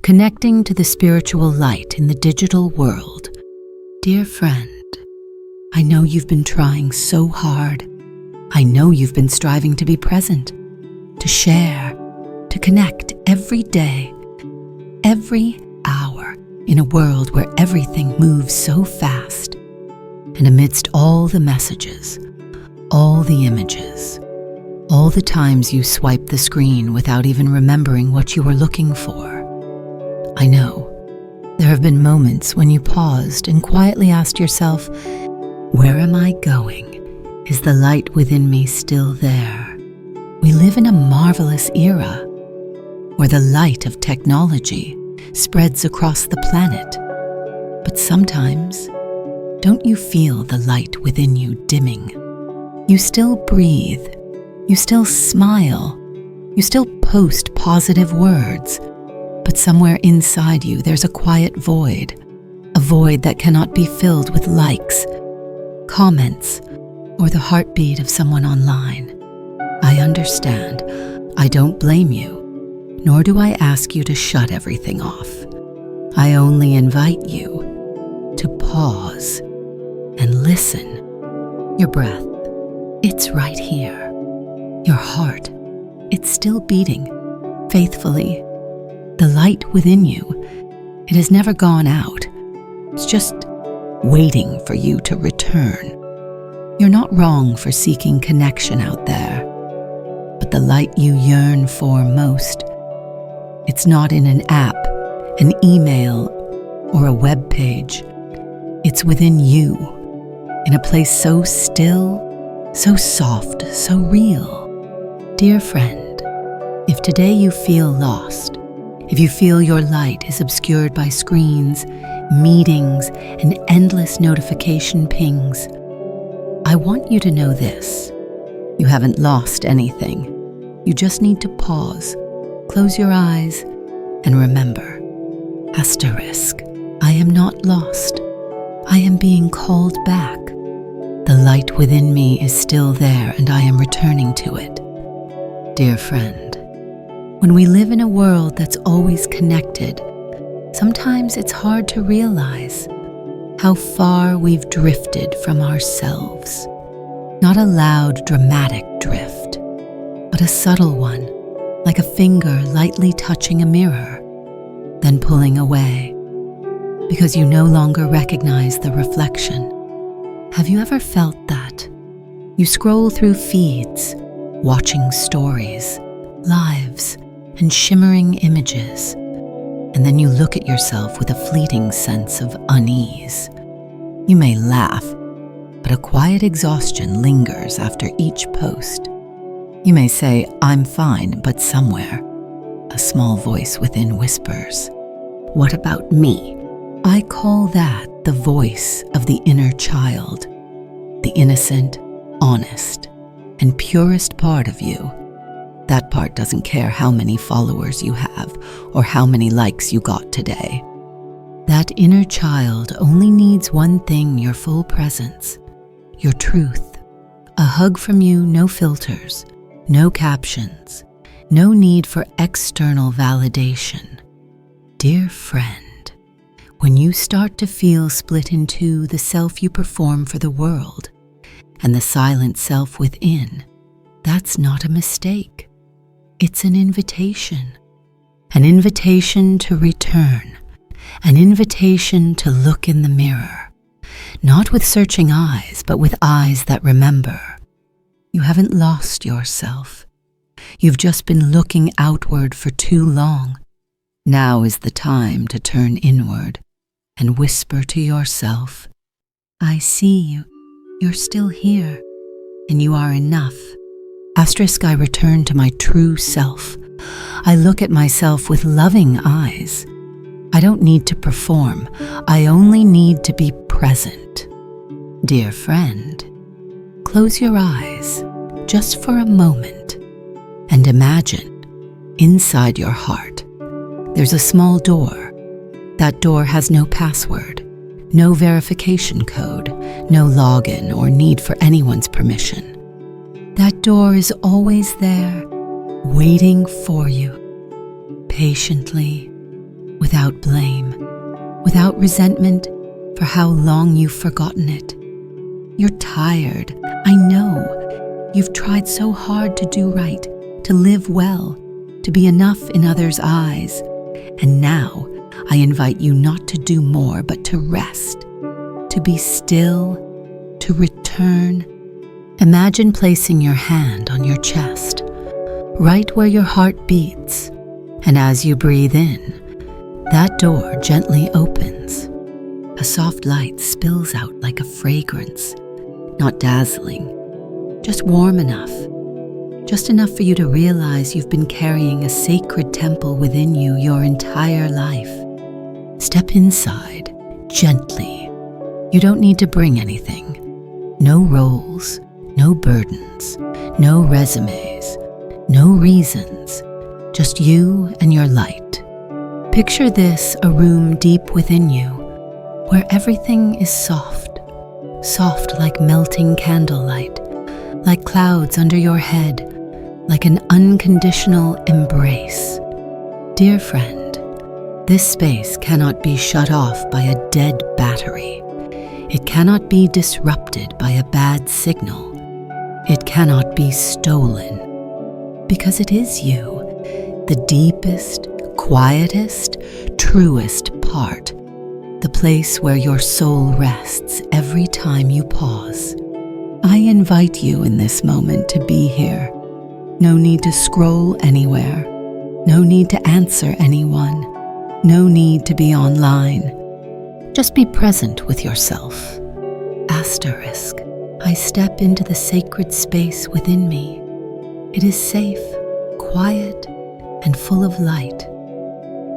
connecting to the spiritual light in the digital world. Dear friend, I know you've been trying so hard. I know you've been striving to be present, to share, to connect every day, every hour, in a world where everything moves so fast. And amidst all the messages, all the images, all the times you swipe the screen without even remembering what you were looking for, I know there have been moments when you paused and quietly asked yourself, where am I going? Is the light within me still there? We live in a marvelous era where the light of technology spreads across the planet. But sometimes, don't you feel the light within you dimming? You still breathe, you still smile, you still post positive words, but somewhere inside you there's a quiet void, a void that cannot be filled with likes, comments, or the heartbeat of someone online. I understand. I don't blame you, nor do I ask you to shut everything off. I only invite you to pause and listen. Your breath, it's right here. Your heart, it's still beating faithfully. The light within you, it has never gone out. It's just waiting for you to return. You're not wrong for seeking connection out there, but the light you yearn for most, it's not in an app, an email, or a web page. It's within you, in a place so still, so soft, so real. Dear friend, if today you feel lost, if you feel your light is obscured by screens, meetings, and endless notification pings, I want you to know this. You haven't lost anything. You just need to pause, close your eyes, and remember, asterisk, I am not lost. I am being called back. The light within me is still there, and I am returning to it. Dear friend, when we live in a world that's always connected, sometimes it's hard to realize how far we've drifted from ourselves. Not a loud, dramatic drift, but a subtle one, like a finger lightly touching a mirror, then pulling away, because you no longer recognize the reflection. Have you ever felt that? You scroll through feeds, watching stories, lives, and shimmering images, and then you look at yourself with a fleeting sense of unease. You may laugh, but a quiet exhaustion lingers after each post. You may say, I'm fine, but somewhere, a small voice within whispers, what about me? I call that the voice of the inner child, the innocent, honest, and purest part of you. That part doesn't care how many followers you have or how many likes you got today. That inner child only needs one thing, your full presence, your truth. A hug from you, no filters, no captions, no need for external validation. Dear friend, when you start to feel split in two, the self you perform for the world and the silent self within, that's not a mistake. It's an invitation to return, an invitation to look in the mirror, not with searching eyes, but with eyes that remember. You haven't lost yourself. You've just been looking outward for too long. Now is the time to turn inward and whisper to yourself, I see you. You're still here, and you are enough. Asterisk, I return to my true self. I look at myself with loving eyes. I don't need to perform. I only need to be present. Dear friend, close your eyes just for a moment and imagine inside your heart there's a small door. That door has no password, no verification code, no login or need for anyone's permission. That door is always there, waiting for you, patiently, without blame, without resentment for how long you've forgotten it. You're tired, I know. You've tried so hard to do right, to live well, to be enough in others' eyes. And now I invite you not to do more, but to rest, to be still, to return. Imagine placing your hand on your chest, right where your heart beats, and as you breathe in, that door gently opens. A soft light spills out like a fragrance, not dazzling, just warm enough, just enough for you to realize you've been carrying a sacred temple within you your entire life. Step inside, gently. You don't need to bring anything. No roles, no burdens, no resumes, no reasons, just you and your light. Picture this a room deep within you, where everything is soft, soft like melting candlelight, like clouds under your head, like an unconditional embrace. Dear friend, this space cannot be shut off by a dead battery. It cannot be disrupted by a bad signal. It cannot be stolen, because it is you, the deepest, quietest, truest part, the place where your soul rests every time you pause. I invite you in this moment to be here. No need to scroll anywhere. No need to answer anyone. No need to be online. Just be present with yourself. Asterisk. I step into the sacred space within me. It is safe, quiet, and full of light.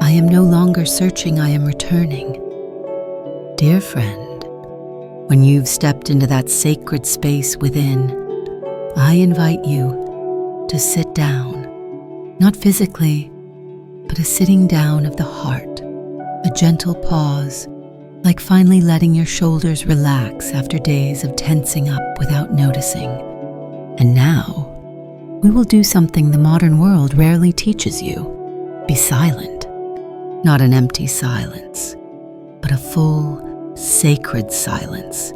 I am no longer searching, I am returning. Dear friend, when you've stepped into that sacred space within, I invite you to sit down, not physically, but a sitting down of the heart, a gentle pause, like finally letting your shoulders relax after days of tensing up without noticing. And now, we will do something the modern world rarely teaches you. Be silent. Not an empty silence, but a full, sacred silence,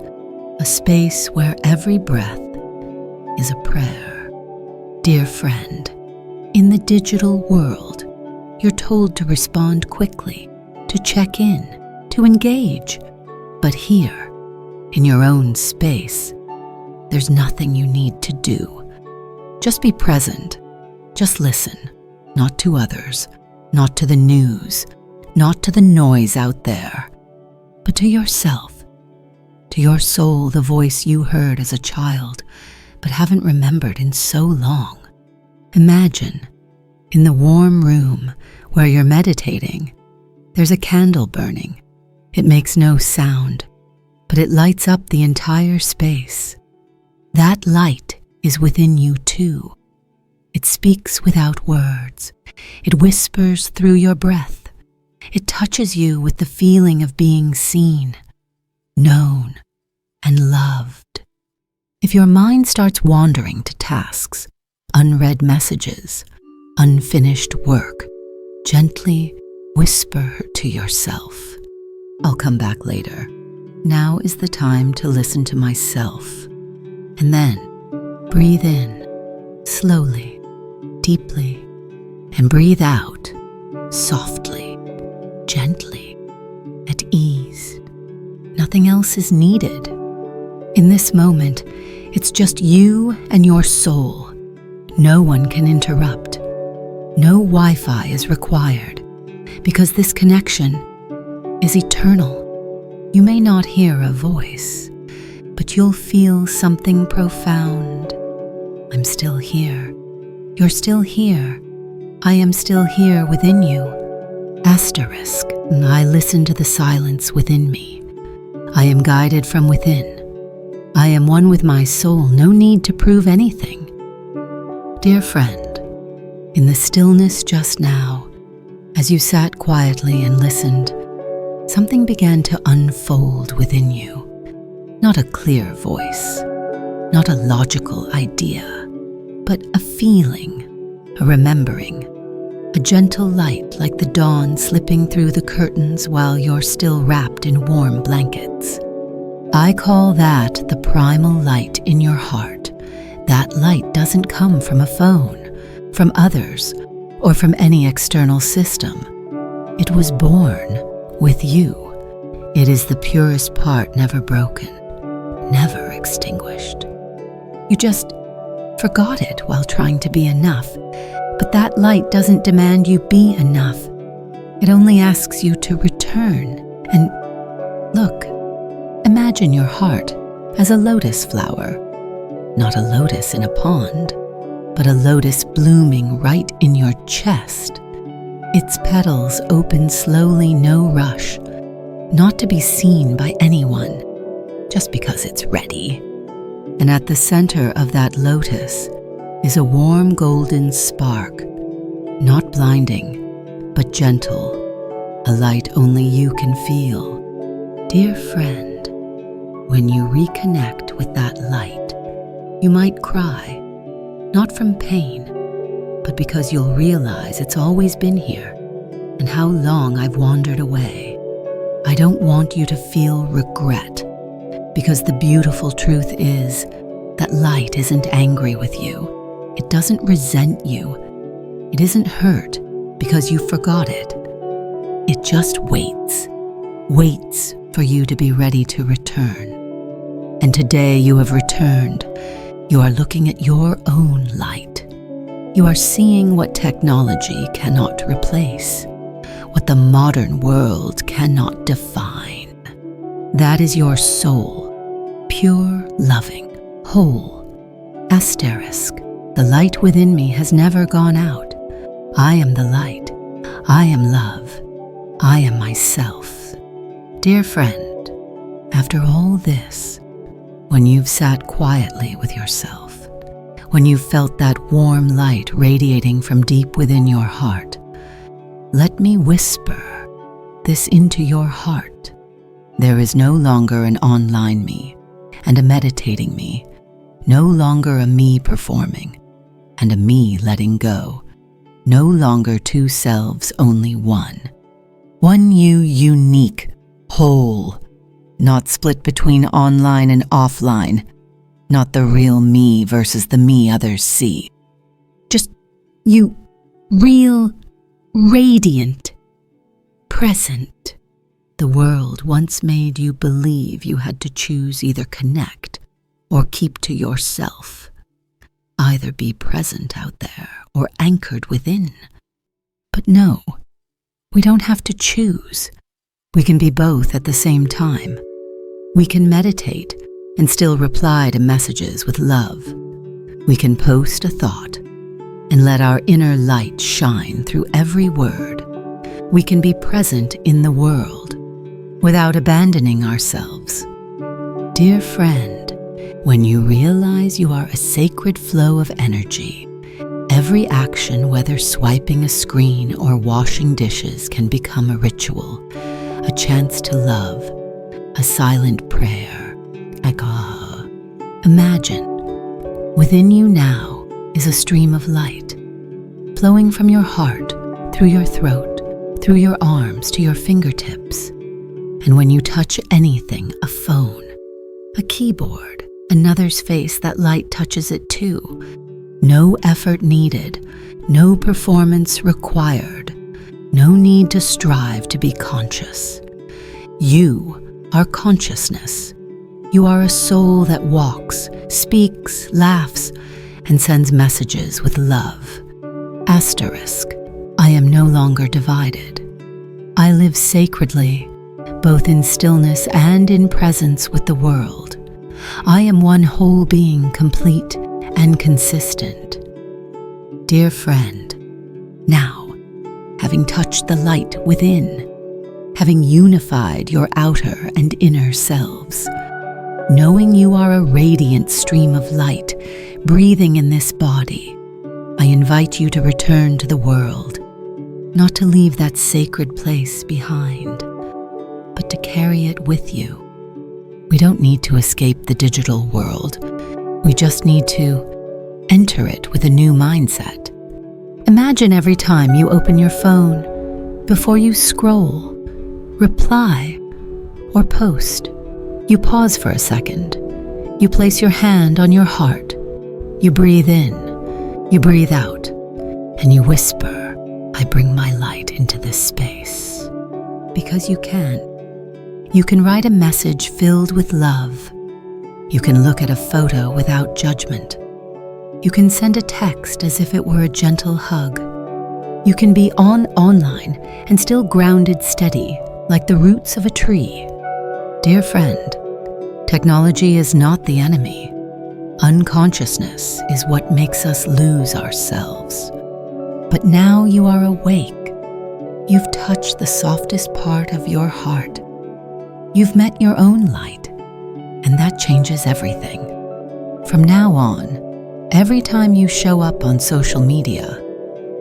a space where every breath is a prayer. Dear friend, in the digital world, you're told to respond quickly, to check in, to engage. But here, in your own space, there's nothing you need to do. Just be present. Just listen, not to others, not to the news, not to the noise out there, but to yourself, to your soul, the voice you heard as a child, but haven't remembered in so long. Imagine, in the warm room where you're meditating, there's a candle burning. It makes no sound, but it lights up the entire space. That light is within you too. It speaks without words. It whispers through your breath. It touches you with the feeling of being seen, known, and loved. If your mind starts wandering to tasks, unread messages, unfinished work, gently whisper to yourself, "I'll come back later. Now is the time to listen to myself." And then breathe in, slowly, deeply, and breathe out, softly, gently, at ease. Nothing else is needed. In this moment, it's just you and your soul. No one can interrupt. No Wi-Fi is required, because this connection is eternal. You may not hear a voice, but you'll feel something profound. I'm still here. You're still here. I am still here within you. Asterisk. I listen to the silence within me. I am guided from within. I am one with my soul, no need to prove anything. Dear friend, in the stillness just now, as you sat quietly and listened, something began to unfold within you. Not a clear voice, not a logical idea, but a feeling, a remembering. a gentle light like the dawn slipping through the curtains while you're still wrapped in warm blankets. I call that the primal light in your heart. That light doesn't come from a phone, from others, or from any external system. It was born with you. It is the purest part, never broken, never extinguished. You just forgot it while trying to be enough, but that light doesn't demand you be enough. It only asks you to return and look. Imagine your heart as a lotus flower, not a lotus in a pond, but a lotus blooming right in your chest. Its petals open slowly, no rush, not to be seen by anyone, just because it's ready. And at the center of that lotus is a warm golden spark, not blinding, but gentle, a light only you can feel. Dear friend, when you reconnect with that light, you might cry, not from pain, but because you'll realize it's always been here and how long I've wandered away. I don't want you to feel regret, because the beautiful truth is that light isn't angry with you. It doesn't resent you. It isn't hurt because you forgot it. It just waits for you to be ready to return. And today you have returned. You are looking at your own light. You are seeing what technology cannot replace, what the modern world cannot define. That is your soul, pure, loving, whole. Asterisk, the light within me has never gone out. I am the light. I am love. I am myself. Dear friend, after all this, when you've sat quietly with yourself, when you've felt that warm light radiating from deep within your heart, let me whisper this into your heart. There is no longer an online me and a meditating me, no longer a me performing and a me letting go, no longer two selves, only one. One you, unique, whole, not split between online and offline, not the real me versus the me others see. Just you, real, radiant, present. The world once made you believe you had to choose either connect or keep to yourself, either be present out there or anchored within. But no, we don't have to choose. We can be both at the same time. We can meditate and still reply to messages with love. We can post a thought and let our inner light shine through every word. We can be present in the world without abandoning ourselves. Dear friend, when you realize you are a sacred flow of energy, every action, whether swiping a screen or washing dishes, can become a ritual, a chance to love, a silent prayer. Eka. Imagine, within you now is a stream of light, flowing from your heart, through your throat, through your arms to your fingertips. And when you touch anything, a phone, a keyboard, another's face, that light touches it too. No effort needed, no performance required, no need to strive to be conscious. You are consciousness. You are a soul that walks, speaks, laughs, and sends messages with love. Asterisk, I am no longer divided. I live sacredly, both in stillness and in presence with the world. I am one whole being, complete and consistent. Dear friend, now, having touched the light within, having unified your outer and inner selves, knowing you are a radiant stream of light breathing in this body, I invite you to return to the world, not to leave that sacred place behind, but to carry it with you. We don't need to escape the digital world. We just need to enter it with a new mindset. Imagine every time you open your phone, before you scroll, reply, or post, you pause for a second. You place your hand on your heart. You breathe in, you breathe out, and you whisper, "I bring my light into this space." Because you can. You can write a message filled with love. You can look at a photo without judgment. You can send a text as if it were a gentle hug. You can be online and still grounded steady, like the roots of a tree. Dear friend, technology is not the enemy. Unconsciousness is what makes us lose ourselves. But now you are awake. You've touched the softest part of your heart. You've met your own light, and that changes everything. From now on, every time you show up on social media,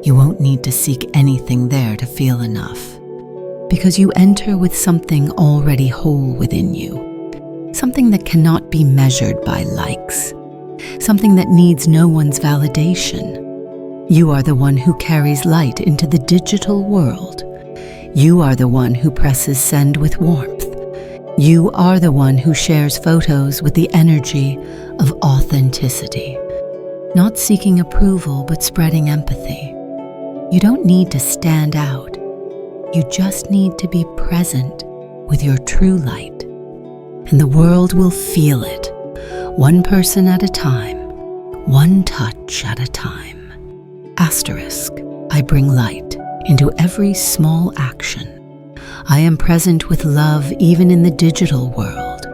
you won't need to seek anything there to feel enough, because you enter with something already whole within you, something that cannot be measured by likes, something that needs no one's validation. You are the one who carries light into the digital world. You are the one who presses send with warmth. You are the one who shares photos with the energy of authenticity, not seeking approval but spreading empathy. You don't need to stand out. You just need to be present with your true light, and the world will feel it, one person at a time, one touch at a time. Asterisk, I bring light into every small action. I am present with love even in the digital world.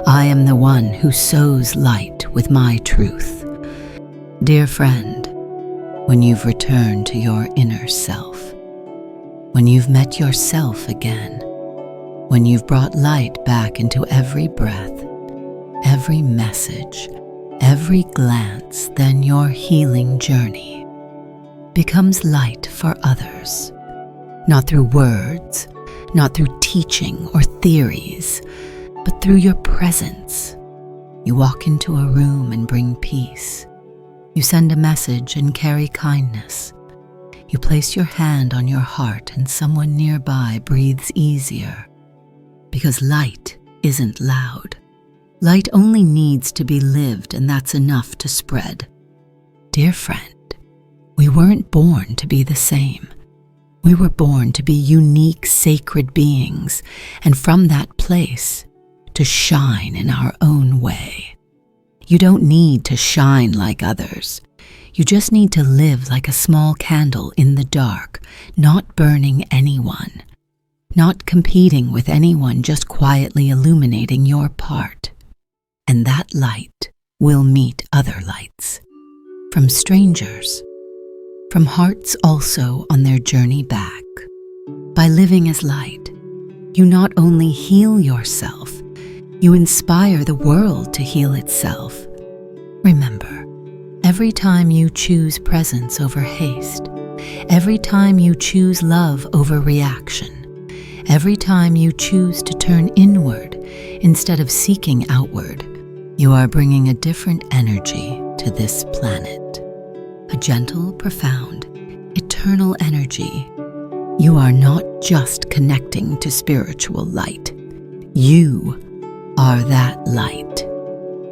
I am the one who sows light with my truth. Dear friend, when you've returned to your inner self, when you've met yourself again, when you've brought light back into every breath, every message, every glance, then your healing journey becomes light for others, not through words, not through teaching or theories, but through your presence. You walk into a room and bring peace. You send a message and carry kindness. You place your hand on your heart and someone nearby breathes easier. Because light isn't loud. Light only needs to be lived, and that's enough to spread. Dear friend, we weren't born to be the same. We were born to be unique, sacred beings, and from that place, to shine in our own way. You don't need to shine like others. You just need to live like a small candle in the dark, not burning anyone, not competing with anyone, just quietly illuminating your part. And that light will meet other lights, from strangers, from hearts also on their journey back. By living as light, you not only heal yourself, you inspire the world to heal itself. Remember, every time you choose presence over haste, every time you choose love over reaction, every time you choose to turn inward instead of seeking outward, you are bringing a different energy to this planet. A gentle, profound, eternal energy. You are not just connecting to spiritual light. You are that light.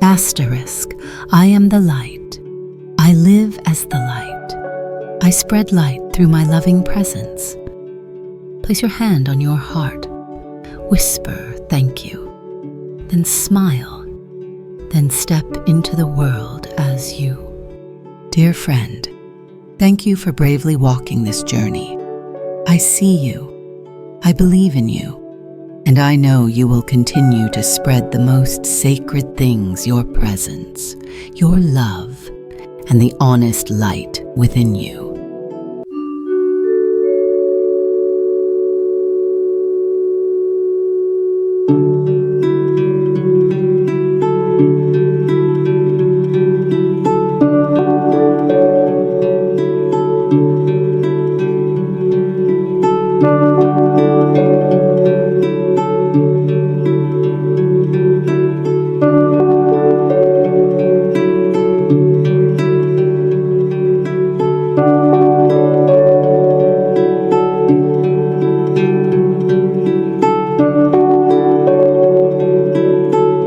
Asterisk, I am the light. I live as the light. I spread light through my loving presence. Place your hand on your heart. Whisper, thank you. Then smile. Then step into the world as you. Dear friend, thank you for bravely walking this journey. I see you, I believe in you, and I know you will continue to spread the most sacred things, your presence, your love, and the honest light within you.